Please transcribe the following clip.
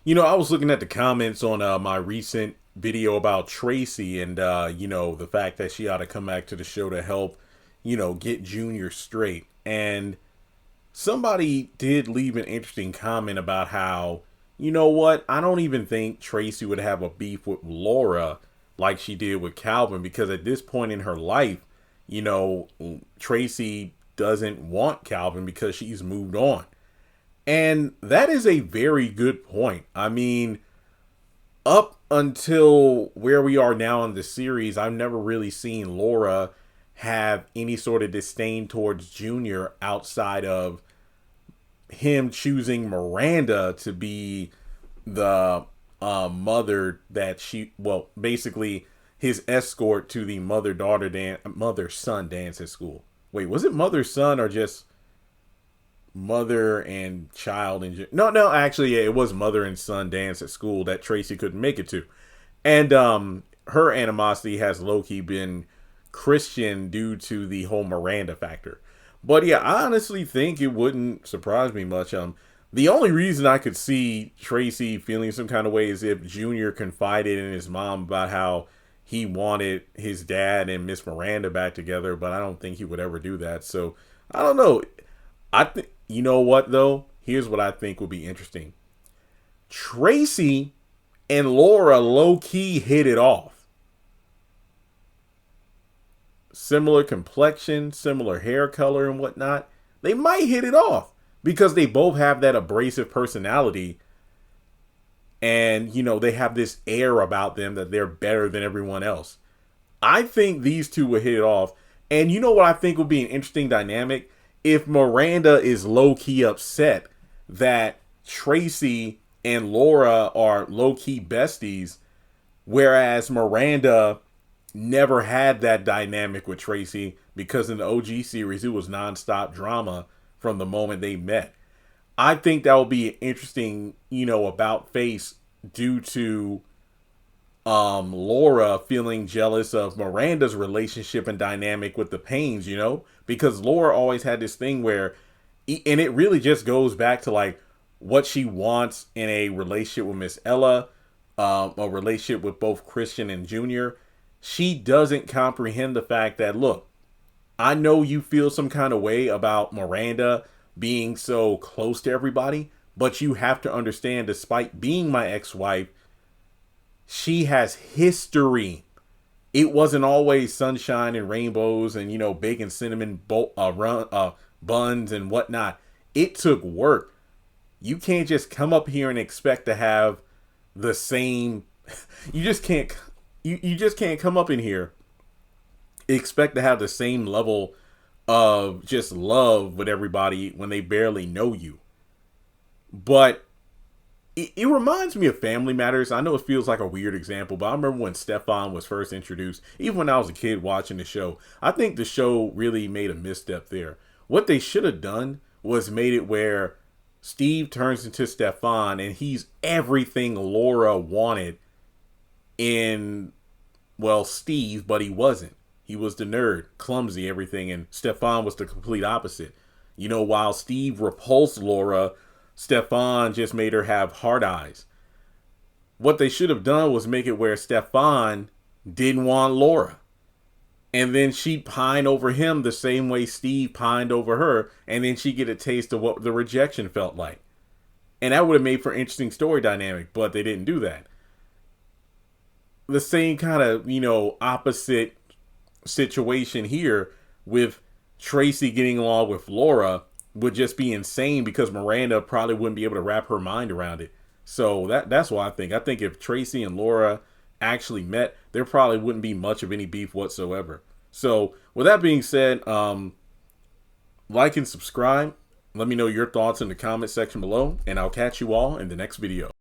I was looking at the comments on my recent video about Tracey and, the fact that she ought to come back to the show to help, get Junior straight. And somebody did leave an interesting comment about how, I don't even think Tracey would have a beef with Laura like she did with Calvin, because at this point in her life, Tracey doesn't want Calvin because she's moved on. And that is a very good point. I mean, up until where we are now in the series, I've never really seen Laura have any sort of disdain towards Junior outside of him choosing Miranda to be the mother that basically his escort to the mother-son dance at school. Wait, was it mother-son or just mother and child? No, actually, yeah, it was mother and son dance at school that Tracey couldn't make it to. And her animosity has low-key been Christian due to the whole Miranda factor. But yeah, I honestly think it wouldn't surprise me much. The only reason I could see Tracey feeling some kind of way is if Junior confided in his mom about how he wanted his dad and Miss Miranda back together, but I don't think he would ever do that. So I don't know. I think, you know what though? Here's what I think would be interesting. Tracey and Laura low-key hit it off. Similar complexion, similar hair color and whatnot. They might hit it off because they both have that abrasive personality. And, they have this air about them that they're better than everyone else. I think these two will hit it off. And you know what I think would be an interesting dynamic? If Miranda is low-key upset that Tracey and Laura are low-key besties, whereas Miranda never had that dynamic with Tracey because in the OG series, it was nonstop drama from the moment they met. I think that would be an interesting, about face due to Laura feeling jealous of Miranda's relationship and dynamic with the Paynes, because Laura always had this thing where, and it really just goes back to like what she wants in a relationship with Miss Ella, a relationship with both Christian and Junior. She doesn't comprehend the fact that, look, I know you feel some kind of way about Miranda being so close to everybody, but you have to understand, despite being my ex-wife, she has history. It wasn't always sunshine and rainbows and, bacon cinnamon buns and whatnot. It took work. You can't just come up here and expect to have the same. You just can't. You just can't come up in here, expect to have the same level of just love with everybody when they barely know you. But it reminds me of Family Matters. I know it feels like a weird example, but I remember when Stefan was first introduced, even when I was a kid watching the show, I think the show really made a misstep there. What they should have done was made it where Steve turns into Stefan and he's everything Laura wanted in, Steve, but he wasn't. He was the nerd, clumsy, everything, and Stefan was the complete opposite. While Steve repulsed Laura, Stefan just made her have hard eyes. What they should have done was make it where Stefan didn't want Laura. And then she'd pine over him the same way Steve pined over her, and then she'd get a taste of what the rejection felt like. And that would have made for an interesting story dynamic, but they didn't do that. The same kind of, opposite situation here with Tracey getting along with Laura would just be insane because Miranda probably wouldn't be able to wrap her mind around it. So that's what I think. I think if Tracey and Laura actually met, there probably wouldn't be much of any beef whatsoever. So with that being said, like and subscribe. Let me know your thoughts in the comment section below, and I'll catch you all in the next video.